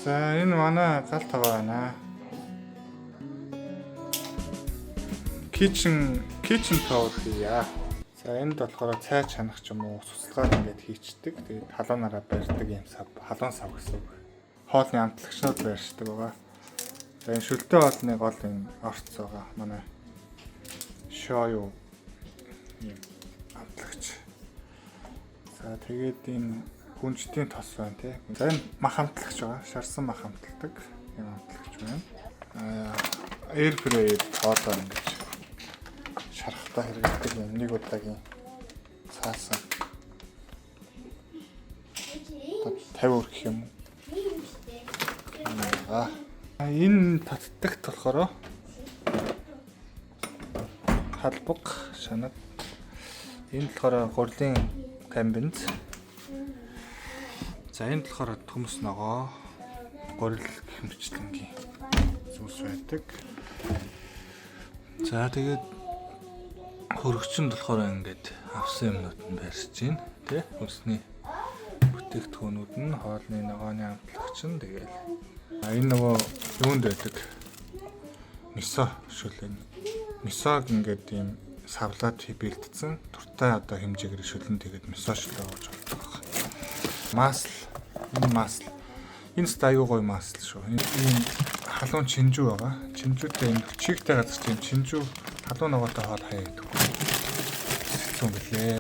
За энэ манай гал таваа байна. Kitchen tower хийя. За энд болохоор цай чанах ч юм уу цуцлагаар ингээд хийчдэг. Тэгээд халуунаараа барьдаг юм сав, халуун сав гэсэн үг. Хоолны амтлагчнууд барьждаг байгаа. За энэ шүлтэй хоолны гол энэ орц байгаа. Манай шоу юм амтлагч. За тэгээд энэ хүнжтийн тос байна тий. За энэ мах амтлагч байгаа. Шарсан мах амтлагдаг юм амтлагч байна. Air fryer хоолоо ингэж шарахтаа хэрэглэдэг юм. Нэг удаагийн цаасан 50 өрх юм. Энэ татдагт болохоор халбаг шанаг. Энэ болохоор гурилын камбинз. За энэ болохоор төмс ногоо гурил гэх мэтчлэнгийн зүйлс байдаг. За тэгээд хөргөчөнд болохоор ингээд авсан юмнууд нь барьж байна тий. Хүнсний бүтээгдэхүүнүүд нь хоолны ногооны амтлагч нь тэгээд энэ нөгөө юунд байдаг мисо шүлэн. Мисог ингээд ийм савлаад бэлдсэн туртай одоо хэмжээгээр шүлэн тэгээд мисо шүлээ ууж болдог. Масл, энэ масл. Энэ стайгуу гоё масл шүү. Энэ халуун чинжүү байгаа. Чинжүүтэй энэ чигтэй газар чинь чинжүү халуун ногоотой хоол хаяадаг. Хэцүү гэлээ.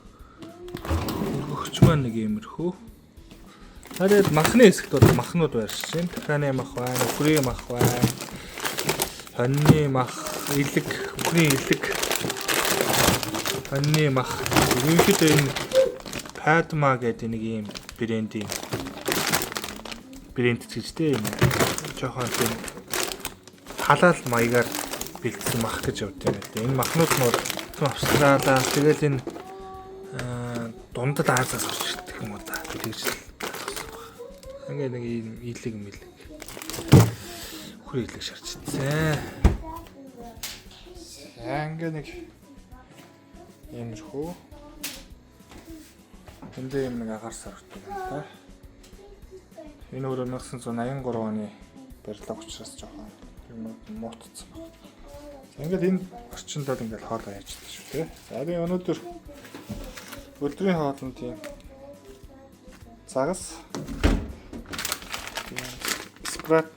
Хөргөгч маань нэг иймэрхүү. Тэгээд махны хэсэгт бол махнууд барьж байна. Даханы мах байна, үхрийн мах байна. Хоньны мах, илэг, үхрийн илэг. Хоньны мах. Ерөнхийдөө энэ Padma гэдэг нэг юм брэнд гэж дээ. Жохон тийм халаал маягаар бэлдсэн мах гэж явдаг юм байна. Энэ махнууд нь Австралиас тэгэл энэ дундад Азиас орж ирдэг юм уу да. Тэгж л. Ингээ нэг ийм илэг мэлэг. Үхрийн илэг шарчсан. Ингээ нэг иймэрхүү. Энд ийм нэг агаар сарвдаг юм да. Энэ өөрөө 1983 оны барилга учраас жоохон юм муутцсан байна. За ингээд энэ орчиндод ингээд хоолоо яаждаг шүү дээ. За би өнөөдөр өдрийн хоолнд тийм загас спрат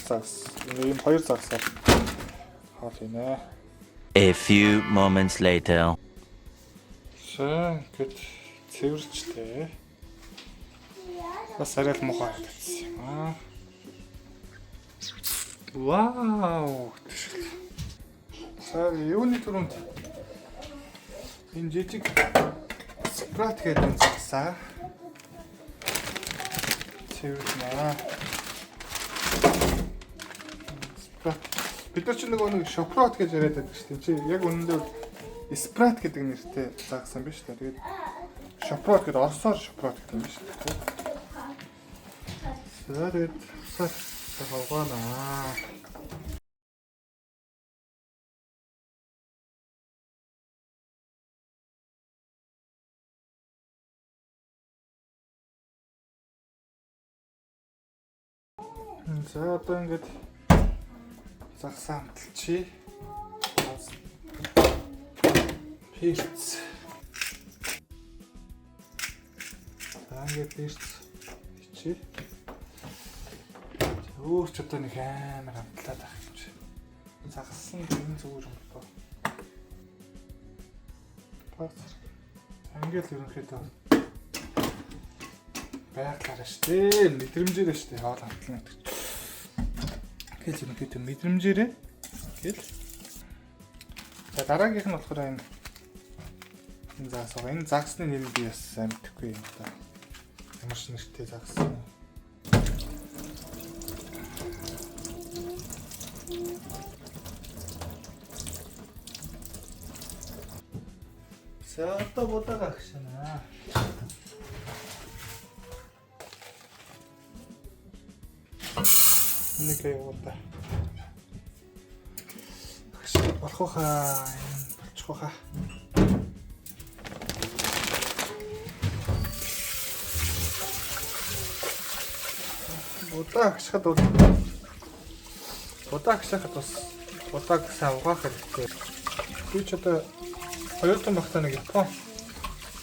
загас ийм хоёр загасаар хоолийнэ. A few moments later. Гэт цэвэрчтэй. Бас арай л муухай гэсэн юм аа. Вау. За юуны түрүүнд энэ жижиг спрат гэдэг энэ загсаа цэвэрнаа. Спрат. Бид нар ч нэг шоколад гэж яриад байдаг шүү дээ. Чи яг үнэндээ спрат гэдэг нэртэй загсан биз дээ. Тэгээд шоколад гэдэг орсоор шоколад гэдэг юм биш үү? Тэгээд сар хавгаанаа. За одоо ингээд загсан амталчи. Пирц. За ингээд пирц чи. Өөрч одоо нэг амар амтлаад байх юм чи. Загсан энэ зүгээр юм байна. Пац. Ингээд ерөнхийдөө байглаараа штэ мэдрэмжээрээ штэ хоол амтлана гэдэг. Гэтэл ерөнхийдөө мэдрэмжээрээ гэл. За дараагийнх нь болохоор энэ загас байгаа. Энэ загсны нэр би бас сайн мэдэхгүй юм да. Ямар ч нэртэй загсан. За одоо бодагаа агшана. Нэг яваа. Болох хаа болчих хаа. Удаа гшихад бас удааг сайн угаах хэрэгтэй. Би ч одоо 2 том багтаа нэг Япон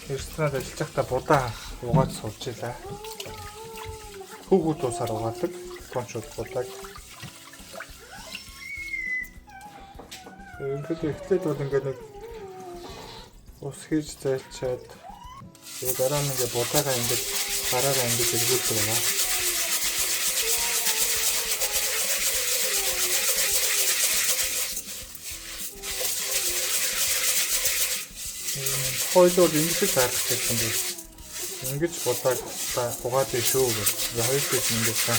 ресторант ажиллаж байхдаа будаа угааж суулж илаа. Хүүгүүд усаар угаадаг. Япончууд будааг. Эхлээд бол ингээд нэг ус хийж зайлчаад тэгээ дараа нь ингээд будаагаа ингээд гараараа ингээд эргүүлдэг байгаа. Хойлоо ингэж заах гэсэн би. Ингэж будааг угаад шүү гэж. Хоёр хэд ингэж та.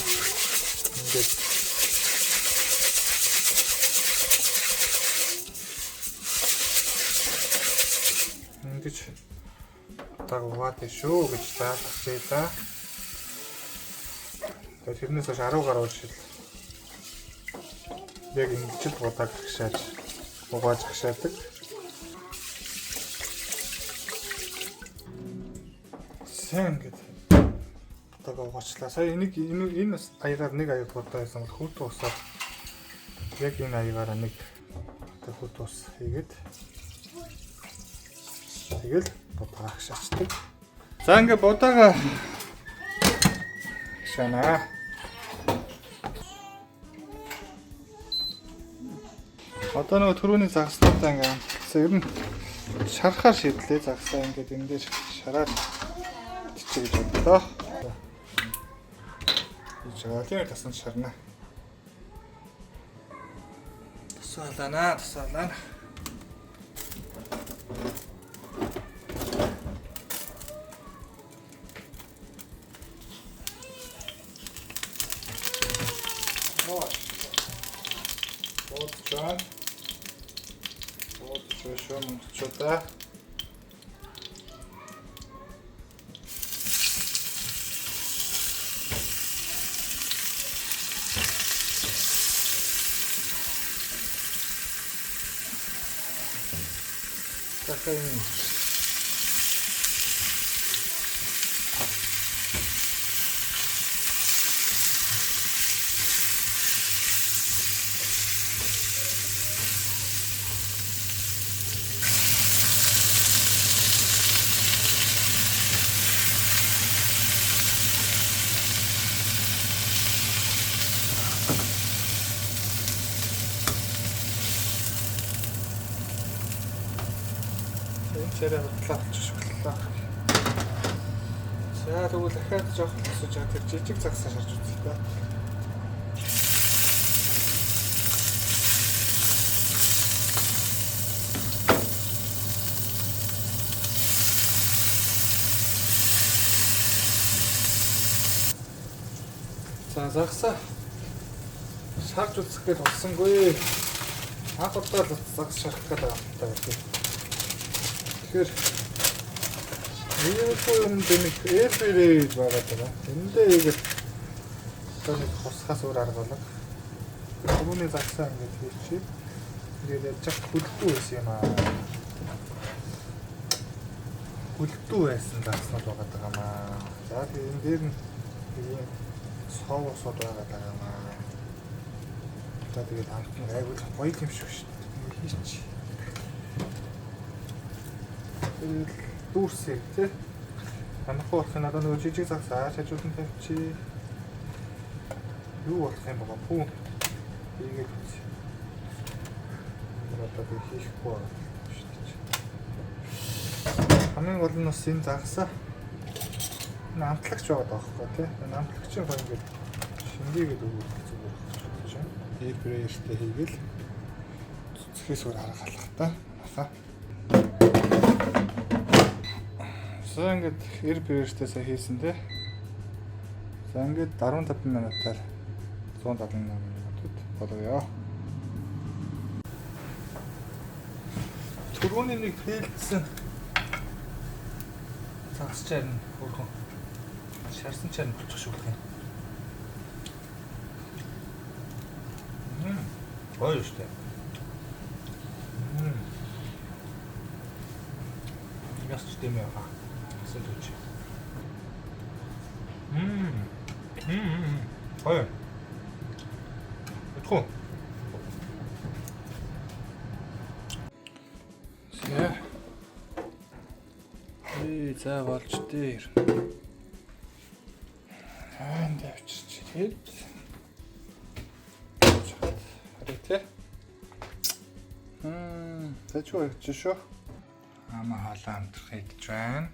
Ингэж будааг угаад шүү гэж заах байлаа. Тэгээд тэрнээс хойш 10 гаруй жил яг ингэж л будааг гшааж угааж гшаадаг. Сайн гэдэг. Будааг угаачлаа. Сая энэ аягаар нэг аяг будаа байсан бол хүүт усаар яг энэ аягаараа нэг хүүт ус хийгээд тэгэл будаага гшаачдаг. За ингээ будаага гшаанаа. Одоо нөгөө түрүүний загснуудаа ингээ ер нь шарахаар шийдлээ. Загсаа ингээд энэ дээр шараад гэж бодлоо. Жаалын тасан шарна. Тасаалаа. Чота. Такая. Чараа бодлоо болчих боллоо. За тэгвэл дахиад жоох тасаж байгаа тэр жижиг загсаа шарж үзье та. За загсаа шарж үзэх гээд болсонгүй. Анх удаа л загс шарах гэдэг юм байна. Тэгэхээр энэ нэг эфирээд байгаа даа. Эндээ яг нэг хусгаас өөр арга болог. Түрүүний загсаа ингэж хийчих. Тэгээд яаж хүлэхгүй байсан юм аа. Хүлдүү байсан загснууд байгаа юм аа. За тэгээд энэ дээр нь соосод байгаа юм аа. За тэгээд хамтан айгуул гоё юм шиг шүү дээ. Хийчих. Дүүрсээ тий. Танахгүй болох нь одоо нөгөө жижиг загс аашаажуулсан тавьчих. Юу болох юм бага пүү. Ийгээд үз. Одоо би хийхгүй байна шүү дээ. Хамгийн гол нь бас энэ загсаа намтлагч байгаа даахгүй тий. Намтлагчийн гоё ингээд шингээгээд өгөх зүгээр байна шүү дээ. Эйр фрайертэй хийгээл цэцгээс өөр арга халах та. Аха. За ингээд air fryer-тэй хийсэн те. За ингээд 15 минутаар 178 минутад болгоё. Түрүүний нэг фейлдсэн загас чарна хөрхөн. Шарсан чарна болчих шүү гэх юм. Гоё шүү дээ. Яс ч тийм яа. Хоёр. Өтгөө. За. За болж дээр. Энд авчирч ирээд. Хараатай. Тэчгүй шүү. Ама халаа амтрах идэж байна.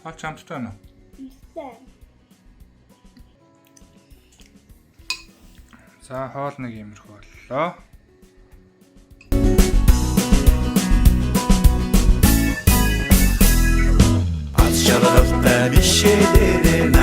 Хаач амттай байна уу? Истэ. За хоол нэг иймэрхүү боллоо. Az çalarıp da bir şeyleri